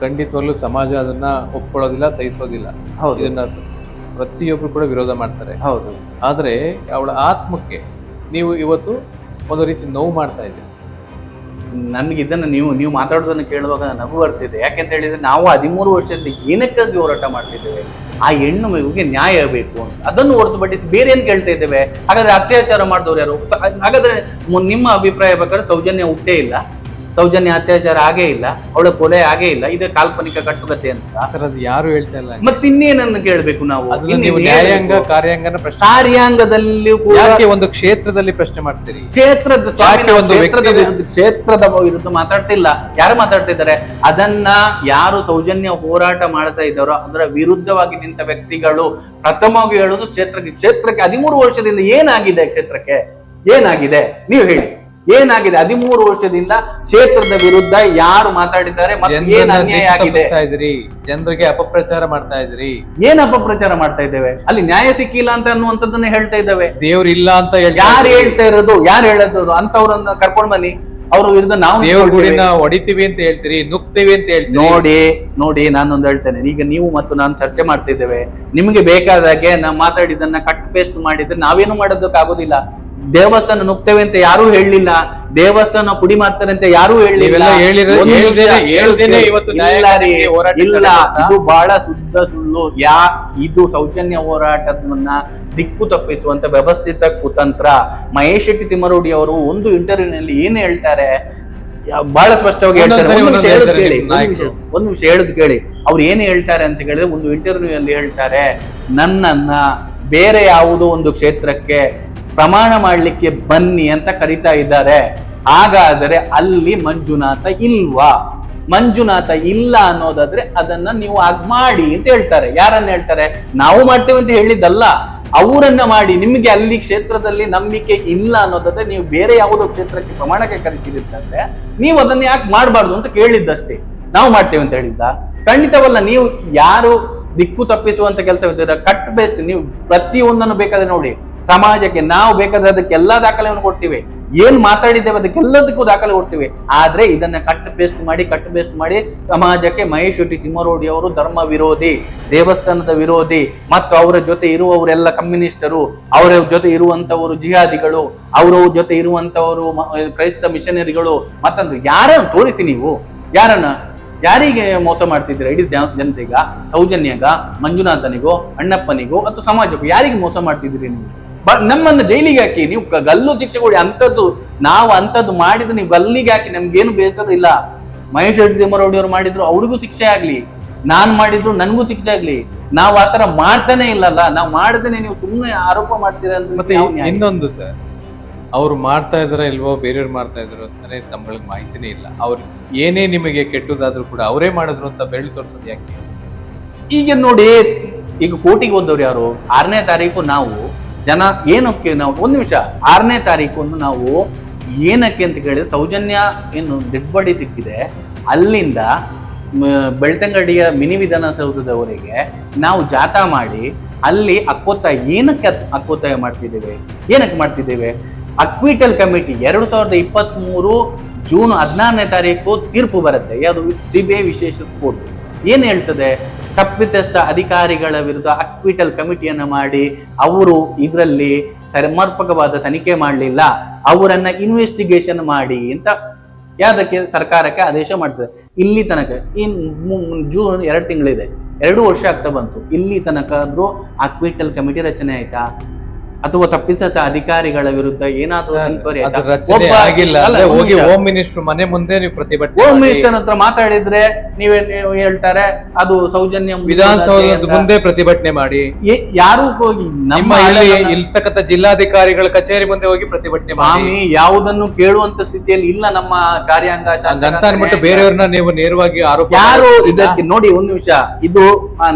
ಖಂಡಿತವಾಗ್ಲೂ ಸಮಾಜ ಅದನ್ನ ಒಪ್ಕೊಳ್ಳೋದಿಲ್ಲ, ಸಹಿಸೋದಿಲ್ಲ. ಹೌದು. ಇದನ್ನ ಪ್ರತಿಯೊಬ್ರು ಕೂಡ ವಿರೋಧ ಮಾಡ್ತಾರೆ. ಹೌದು. ಆದ್ರೆ ಅವಳ ಆತ್ಮಕ್ಕೆ ನೀವು ಇವತ್ತು ಒಂದು ರೀತಿ ನೋವು ಮಾಡ್ತಾ ಇದ್ದೀರಿ. ನನ್ಗೆ ಇದನ್ನ ನೀವು ಮಾತಾಡೋದನ್ನ ಕೇಳುವಾಗ ನಗು ಬರ್ತಿದೆ. ಯಾಕೆಂತ ಹೇಳಿದ್ರೆ ನಾವು 13 ವರ್ಷದಿಂದ ಏನಕ್ಕಾಗಿ ಹೋರಾಟ ಮಾಡ್ತಿದ್ದೇವೆ, ಆ ಹೆಣ್ಣು ಮಗುವಿಗೆ ನ್ಯಾಯ ಬೇಕು ಅಂತ. ಅದನ್ನು ಹೊರತುಪಡಿಸಿ ಬೇರೆ ಏನ್ ಕೇಳ್ತಾ ಇದ್ದೇವೆ? ಹಾಗಾದ್ರೆ ಅತ್ಯಾಚಾರ ಮಾಡಿದವ್ರು ಯಾರು? ಹಾಗಾದ್ರೆ ನಿಮ್ಮ ಅಭಿಪ್ರಾಯ ಪ್ರಕಾರ ಸೌಜನ್ಯ ಹುಟ್ಟೇ ಇಲ್ಲ, ಸೌಜನ್ಯ ಅತ್ಯಾಚಾರ ಆಗೇ ಇಲ್ಲ, ಅವಳ ಕೊಲೆ ಆಗೇ ಇಲ್ಲ, ಇದೇ ಕಾಲ್ಪನಿಕ ಕಟ್ಟುಕತೆ ಅಂತ ಸರ್ ಅದು ಯಾರು ಹೇಳ್ತಾ ಇಲ್ಲ. ಮತ್ತಿನ್ನೇನನ್ನು ಕೇಳಬೇಕು ನಾವು? ನೀವು ನ್ಯಾಯಾಂಗ ಕಾರ್ಯಾಂಗನ ಪ್ರಶ್ನೆ, ಕಾರ್ಯಾಂಗದಲ್ಲಿಯೂ ಕೂಡ ಯಾಕೆ ಒಂದು ಕ್ಷೇತ್ರದಲ್ಲಿ ಪ್ರಶ್ನೆ ಮಾಡ್ತೀರಿ? ಕ್ಷೇತ್ರದ ಯಾಕೆ ಒಂದು ಕ್ಷೇತ್ರದ ವಿರುದ್ಧ ಮಾತಾಡ್ತಿಲ್ಲ. ಯಾರು ಮಾತಾಡ್ತಾ ಇದ್ದಾರೆ? ಅದನ್ನ ಯಾರು ಸೌಜನ್ಯ ಹೋರಾಟ ಮಾಡ್ತಾ ಇದ್ದಾರೋ ಅದರ ವಿರುದ್ಧವಾಗಿ ನಿಂತ ವ್ಯಕ್ತಿಗಳು ಪ್ರಥಮವಾಗಿ ಹೇಳುದು ಕ್ಷೇತ್ರಕ್ಕೆ 13 ವರ್ಷದಿಂದ ಏನಾಗಿದೆ? ಕ್ಷೇತ್ರಕ್ಕೆ ಏನಾಗಿದೆ ನೀವು ಹೇಳಿ, ಏನಾಗಿದೆ? 13 ವರ್ಷದಿಂದ ಕ್ಷೇತ್ರದ ವಿರುದ್ಧ ಯಾರು ಮಾತಾಡಿದ್ದಾರೆ? ಮತ್ತೆ ಏನ್ ಅನ್ಯಾಯ ಆಗಿದೆ? ಜನರಿಗೆ ಅಪಪ್ರಚಾರ ಮಾಡ್ತಾ ಇದ್ರಿ. ಏನ್ ಅಪಪ್ರಚಾರ ಮಾಡ್ತಾ ಇದ್ದೇವೆ? ಅಲ್ಲಿ ನ್ಯಾಯ ಸಿಕ್ಕಿಲ್ಲ ಅಂತ ಅನ್ನುವಂಥದ್ದನ್ನ ಹೇಳ್ತಾ ಇದ್ದೇವೆ. ದೇವ್ರು ಇಲ್ಲ ಅಂತ ಯಾರು ಹೇಳ್ತಾ ಇರೋದು? ಯಾರು ಹೇಳೋದು? ಅಂತವ್ರನ್ನ ಕರ್ಕೊಂಡ್ ಬನ್ನಿ, ಅವ್ರ ವಿರುದ್ಧ ನಾವು ದೇವ್ರ ಗುಡಿನ ಹೊಡಿತೀವಿ ಅಂತ ಹೇಳ್ತೀರಿ, ನುಗ್ತೀವಿ ಅಂತ ಹೇಳ್ತೀರಿ. ನೋಡಿ ನಾನೊಂದು ಹೇಳ್ತೇನೆ. ಈಗ ನೀವು ಮತ್ತು ನಾನು ಚರ್ಚೆ ಮಾಡ್ತಿದ್ದೇವೆ. ನಿಮಗೆ ಬೇಕಾದಾಗೆ ನಾವು ಮಾತಾಡಿದನ್ನ ಕಟ್ ಪೇಸ್ಟ್ ಮಾಡಿದ್ರೆ ನಾವೇನು ಮಾಡೋದಕ್ಕೆ ಆಗೋದಿಲ್ಲ. ದೇವಸ್ಥಾನ ನುಗ್ತೇವೆ ಅಂತ ಯಾರು ಹೇಳಲಿಲ್ಲ, ದೇವಸ್ಥಾನ ಪುಡಿ ಮಾಡ್ತಾರೆ ಅಂತ ಯಾರು ಹೇಳಲಿಲ್ಲ. ಇಲ್ಲ, ಇದು ಬಹಳ ಶುದ್ಧ ಸುಳ್ಳು. ಇದು ಸೌಜನ್ಯ ಹೋರಾಟವನ್ನ ದಿಕ್ಕು ತಪ್ಪಿಸುವಂತ ವ್ಯವಸ್ಥಿತ ಕುತಂತ್ರ. ಮಹೇಶ್ ಶೆಟ್ಟಿ ತಿಮ್ಮರೋಡಿ ಅವರು ಒಂದು ಇಂಟರ್ವ್ಯೂನಲ್ಲಿ ಏನ್ ಹೇಳ್ತಾರೆ, ಬಹಳ ಸ್ಪಷ್ಟವಾಗಿ ಹೇಳ್ತಾರೆ. ಒಂದು ನಿಮಿಷ ಹೇಳುದು ಕೇಳಿ. ಅವ್ರು ಏನ್ ಹೇಳ್ತಾರೆ ಅಂತ ಹೇಳಿದ್ರೆ, ಒಂದು ಇಂಟರ್ವ್ಯೂ ಅಲ್ಲಿ ಹೇಳ್ತಾರೆ, ನನ್ನನ್ನ ಬೇರೆ ಯಾವುದೋ ಒಂದು ಕ್ಷೇತ್ರಕ್ಕೆ ಪ್ರಮಾಣ ಮಾಡ್ಲಿಕ್ಕೆ ಬನ್ನಿ ಅಂತ ಕರಿತಾ ಇದ್ದಾರೆ. ಹಾಗಾದರೆ ಅಲ್ಲಿ ಮಂಜುನಾಥ ಇಲ್ವಾ? ಮಂಜುನಾಥ ಇಲ್ಲ ಅನ್ನೋದಾದ್ರೆ ಅದನ್ನ ನೀವು ಮಾಡಿ ಅಂತ ಹೇಳ್ತಾರೆ. ಯಾರನ್ನ ಹೇಳ್ತಾರೆ? ನಾವು ಮಾಡ್ತೇವೆ ಅಂತ ಹೇಳಿದ್ದಲ್ಲ, ಅವರನ್ನ ಮಾಡಿ. ನಿಮಗೆ ಅಲ್ಲಿ ಕ್ಷೇತ್ರದಲ್ಲಿ ನಂಬಿಕೆ ಇಲ್ಲ ಅನ್ನೋದಾದ್ರೆ ನೀವು ಬೇರೆ ಯಾವುದೋ ಕ್ಷೇತ್ರಕ್ಕೆ ಪ್ರಮಾಣಕ್ಕೆ ಕರಿತಿದ್ರೆ ನೀವು ಅದನ್ನ ಯಾಕೆ ಮಾಡಬಾರ್ದು ಅಂತ ಕೇಳಿದ್ದಷ್ಟೇ. ನಾವು ಮಾಡ್ತೇವೆ ಅಂತ ಹೇಳಿದ್ದ? ಖಂಡಿತವಲ್ಲ. ನೀವು ಯಾರು ದಿಕ್ಕು ತಪ್ಪಿಸುವಂತ ಕೆಲಸ ಕಟ್ ಬೇಸ್ಟ್. ನೀವು ಪ್ರತಿಯೊಂದನ್ನು ಬೇಕಾದ್ರೆ ನೋಡಿ, ಸಮಾಜಕ್ಕೆ ನಾವು ಬೇಕಾದಕ್ಕೆ ಎಲ್ಲಾ ದಾಖಲೆಯನ್ನು ಕೊಡ್ತೀವಿ, ಏನ್ ಮಾತಾಡಿದ್ದೇವೆ ಅದಕ್ಕೆಲ್ಲದಕ್ಕೂ ದಾಖಲೆ ಕೊಡ್ತೀವಿ. ಆದ್ರೆ ಇದನ್ನ ಕಟ್ ಪೇಸ್ಟ್ ಮಾಡಿ ಸಮಾಜಕ್ಕೆ ಮಹೇಶ್ ಶೆಟ್ಟಿ ತಿಮ್ಮರೋಡಿ ಅವರು ಧರ್ಮ ವಿರೋಧಿ, ದೇವಸ್ಥಾನದ ವಿರೋಧಿ, ಮತ್ತು ಅವರ ಜೊತೆ ಇರುವವರೆಲ್ಲ ಕಮ್ಯುನಿಸ್ಟರು, ಅವರ ಜೊತೆ ಇರುವಂತವರು ಜಿಹಾದಿಗಳು, ಅವರ ಜೊತೆ ಇರುವಂತವರು ಕ್ರೈಸ್ತ ಮಿಷನರಿಗಳು, ಮತ್ತೊಂದು ಯಾರನ್ನು ತೋರಿಸಿ ನೀವು ಯಾರಿಗೆ ಮೋಸ ಮಾಡ್ತಿದ್ದೀರಾ? ಇಡೀ ಜನತೆಗ, ಸೌಜನ್ಯಗ, ಮಂಜುನಾಥನಿಗೋ, ಅಣ್ಣಪ್ಪನಿಗೋ ಅಥವಾ ಸಮಾಜಕ್ಕೂ ಯಾರಿಗೆ ಮೋಸ ಮಾಡ್ತಿದ್ದೀರಿ ನೀವು? ನಮ್ಮನ್ನ ಜೈಲಿಗೆ ಹಾಕಿ, ನೀವು ಗಲ್ಲು ಶಿಕ್ಷೆ ಕೊಡಿ. ನಾವು ಅಂತದ್ದು ಮಾಡಿದ್ರೆ ನೀವು ಗಲ್ಲಿಗೆ ಹಾಕಿ, ನಮ್ಗೇನು ಬೇಕಾದಿಲ್ಲ. ಮಹೇಶ್ ಶೆಟ್ಟಿ ತಿಮ್ಮರೋಡಿ ಅವರು ಮಾಡಿದ್ರು, ಅವ್ರಿಗೂ ಶಿಕ್ಷೆ ಆಗ್ಲಿ, ನಾನ್ ಮಾಡಿದ್ರು ನನ್ಗೂ ಶಿಕ್ಷೆ ಆಗ್ಲಿ. ನಾವು ಆತರ ಮಾಡ್ತಾನೆ ಇಲ್ಲಲ್ಲ. ನಾವು ಮಾಡದೇನೆ ನೀವು ಸುಮ್ಮನೆ ಆರೋಪ ಮಾಡ್ತೀರಾ ಅಂತ. ಮತ್ತೆ ಇನ್ನೊಂದು ಸರ್, ಅವ್ರು ಮಾಡ್ತಾ ಇದಾರ ಇಲ್ವೋ, ಬೇರೆಯವ್ರು ಮಾಡ್ತಾ ಇದ್ರು ಅಂತಾನೆ ನಮ್ಗಳಿಗೆ ಮಾಹಿತಿನೇ ಇಲ್ಲ. ಅವ್ರು ಏನೇ ನಿಮಗೆ ಕೆಟ್ಟದಾದ್ರೂ ಕೂಡ ಅವರೇ ಮಾಡಿದ್ರು ಅಂತ ಬೆರಳು ತೋರ್ಸೋದು ಯಾಕೆ? ಈಗ ನೋಡಿ, ಈಗ ಕೋಟಿಗೆ ಹೋದವ್ರು ಯಾರು? 6ನೇ ತಾರೀಕು ನಾವು ಜನ ಏನಕ್ಕೆ ನಾವು ಒಂದು ನಿಮಿಷ 6ನೇ ತಾರೀಕು ನಾವು ಏನಕ್ಕೆ ಅಂತ ಕೇಳಿದ್ರೆ, ಸೌಜನ್ಯ ಏನು ಡೆಡ್ ಬಾಡಿ ಸಿಕ್ಕಿದೆ, ಅಲ್ಲಿಂದ ಬೆಳ್ತಂಗಡಿಯ ಮಿನಿ ವಿಧಾನಸೌಧದವರೆಗೆ ನಾವು ಜಾಥಾ ಮಾಡಿ ಅಲ್ಲಿ ಏನಕ್ಕೆ ಅಕ್ಕೊತ್ತಾಯ ಮಾಡ್ತಿದ್ದೇವೆ? ಅಕ್ವಿಟಲ್ ಕಮಿಟಿ 2023 ಜೂನ್ 16ನೇ ತಾರೀಕು ತೀರ್ಪು ಬರುತ್ತೆ. ಯಾವುದು? CBI ವಿಶೇಷ ಕೋರ್ಟ್ ಏನ್ ಹೇಳ್ತದೆ? ತಪ್ಪಿತಸ್ಥ ಅಧಿಕಾರಿಗಳ ವಿರುದ್ಧ ಅಕ್ವಿಟಲ್ ಕಮಿಟಿಯನ್ನ ಮಾಡಿ ಅವರು ಇದರಲ್ಲಿ ಸಮರ್ಪಕವಾದ ತನಿಖೆ ಮಾಡಲಿಲ್ಲ, ಅವರನ್ನ ಇನ್ವೆಸ್ಟಿಗೇಷನ್ ಮಾಡಿ ಅಂತ ಯಾವ್ದಕ್ಕೆ ಸರ್ಕಾರಕ್ಕೆ ಆದೇಶ ಮಾಡ್ತದೆ. ಇಲ್ಲಿ ತನಕ ಜೂನ್ 2 ತಿಂಗಳಿದೆ, 2 ವರ್ಷ ಆಗ್ತಾ ಬಂತು. ಇಲ್ಲಿ ತನಕ ಆದ್ರೂ ಅಕ್ವಿಟಲ್ ಕಮಿಟಿ ರಚನೆ ಆಯ್ತಾ? ಅಥವಾ ತಪ್ಪಿತ ಅಧಿಕಾರಿಗಳ ವಿರುದ್ಧ ಏನಾದರೂ ಹೋಮ್ ಮಿನಿಸ್ಟರ್ ಮನೆ ಮುಂದೆ ನೀವು ಪ್ರತಿಭಟನೆ, ಹೋಮ್ ಮಿನಿಸ್ಟರ್ ಹತ್ರ ಮಾತಾಡಿದ್ರೆ ನೀವೇ ಹೇಳ್ತಾರೆ ಅದು ಸೌಜನ್ಯ ವಿಧಾನಸೌಧದ ಮುಂದೆ ಪ್ರತಿಭಟನೆ ಮಾಡಿ. ಯಾರು ಹೋಗಿ ನಮ್ಮ ಇರ್ತಕ್ಕಂಥ ಜಿಲ್ಲಾಧಿಕಾರಿಗಳ ಕಚೇರಿ ಮುಂದೆ ಹೋಗಿ ಪ್ರತಿಭಟನೆ ಮಾಡಿ. ಯಾವುದನ್ನು ಕೇಳುವಂತ ಸ್ಥಿತಿಯಲ್ಲಿ ಇಲ್ಲ ನಮ್ಮ ಕಾರ್ಯಾಂಗ ಅಂತ ಅನ್ಬಿಟ್ಟು ಬೇರೆಯವ್ರನ್ನ ನೀವು ನೇರವಾಗಿ ಆರೋಪ ಯಾರು ಇದಕ್ಕೆ ನೋಡಿ. ಒಂದು ನಿಮಿಷ, ಇದು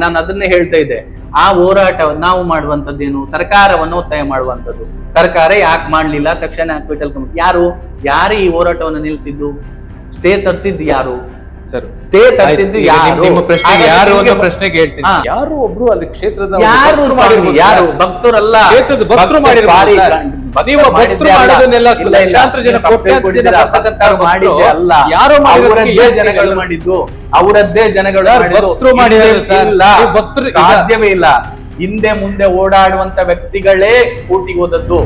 ನಾನು ಅದನ್ನೇ ಹೇಳ್ತಾ ಇದ್ದೆ. ಆ ಹೋರಾಟ ನಾವು ಮಾಡುವಂತದ್ದೇನು? ಸರ್ಕಾರವನ್ನು ಒತ್ತಾಯ ಮಾಡುವಂತದ್ದು. ಸರ್ಕಾರ ಯಾಕೆ ಮಾಡ್ಲಿಲ್ಲ? ತಕ್ಷಣ ಅಕ್ವಿಟಲ್ ಕಮಿಟಿ ಯಾರು ಈ ಹೋರಾಟವನ್ನು ನಿಲ್ಲಿಸಿದ್ದು? ಸ್ಟೇ ತರಿಸಿದ್ದು ಯಾರು? ಸರ್, ಸ್ಟೇ ತರಿಸಿದ್ದು ಯಾರು? ಯಾರು ಅನ್ನೋ ಪ್ರಶ್ನೆಗೆ ಹೇಳ್ತೀನಿ. ಯಾರು ಒಬ್ರು ಅಲ್ಲಿ ಕ್ಷೇತ್ರದ ಯಾರು ಭಕ್ತರಲ್ಲ, ನೀವು ಭಕ್ತರು ಮಾಡೋದನ್ನೆಲ್ಲ ಲಕ್ಷಾಂತರ ಜನ, ಕೋಟ್ಯಾಂತರ ಜನ ಬರ್ತಕ್ಕಂಥವ್ರು ಮಾಡಿದ್ದೆ ಅಲ್ಲ, ಯಾರೋ ಅವರದ್ದೇ ಜನಗಳು ಮಾಡಿದ್ದು, ಅವರದ್ದೇ ಜನಗಳು ಭಕ್ತರು ಮಾಡಿದ್ದಾರೆ ಸರ್. ಇಲ್ಲ, ನೀವು ಭಕ್ತರು ಸಾಧ್ಯವೇ ಇಲ್ಲ. ಹಿಂದೆ ಮುಂದೆ ಓಡಾಡುವಂತ ವ್ಯಕ್ತಿಗಳೇ ಕೋರ್ಟಿಗೆ ಹೋದದ್ದು.